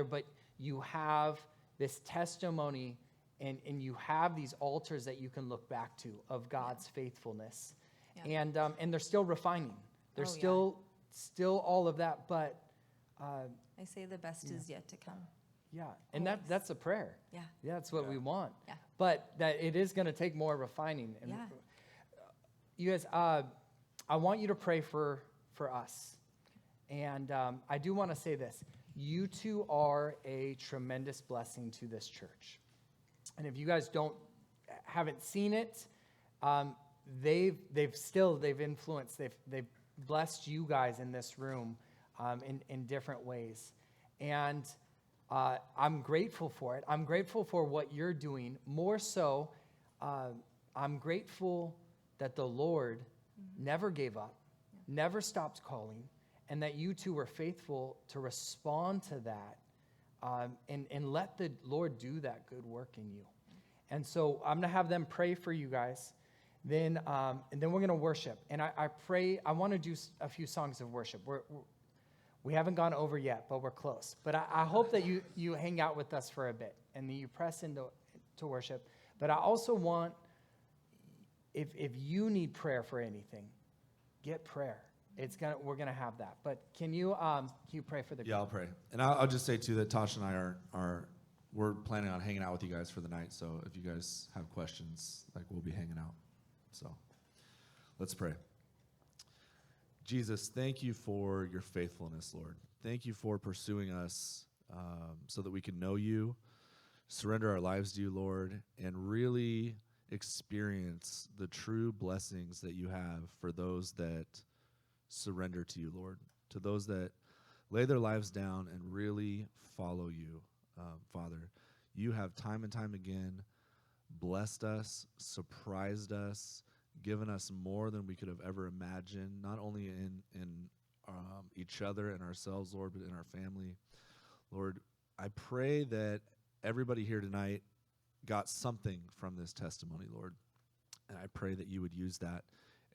but you have this testimony and you have these altars that you can look back to of God's faithfulness. Yeah. And they're still refining. There's still all of that, but I say the best is yet to come. yeah, and Always. that's a prayer. Yeah. Yeah, that's what we want. Yeah. But that it is going to take more refining. And Yeah. you guys, I want you to pray for us. And I do want to say this. you two are a tremendous blessing to this church. And if you guys haven't seen it, they've influenced, they've blessed you guys in this room in different ways. And I'm grateful for it. I'm grateful for what you're doing. More so, I'm grateful that the Lord never gave up, never stopped calling, and that you two were faithful to respond to that and let the Lord do that good work in you. And so I'm going to have them pray for you guys. And then we're going to worship. And I pray, I want to do a few songs of worship. We haven't gone over yet, but we're close. But I hope that you hang out with us for a bit and that you press into worship. But I also want, if you need prayer for anything, get prayer. We're gonna have that. But can you pray for the group? Yeah, I'll pray. And I'll just say too that Tasha and I we're planning on hanging out with you guys for the night. So if you guys have questions, we'll be hanging out. So let's pray. Jesus, thank you for your faithfulness, Lord. Thank you for pursuing us so that we can know you, surrender our lives to you, Lord, and really experience the true blessings that you have for those that surrender to you, Lord, to those that lay their lives down and really follow you, Father. You have time and time again blessed us, surprised us, given us more than we could have ever imagined, not only in each other and ourselves, Lord, but in our family. Lord, I pray that everybody here tonight got something from this testimony, Lord. And I pray that you would use that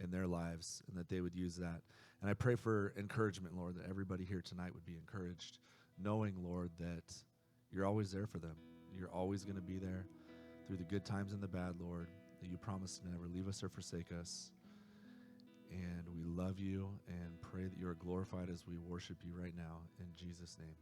in their lives and that they would use that. And I pray for encouragement, Lord, that everybody here tonight would be encouraged, knowing, Lord, that you're always there for them. You're always going to be there through the good times and the bad, Lord, that you promise to never leave us or forsake us. And we love you and pray that you are glorified as we worship you right now. In Jesus' name.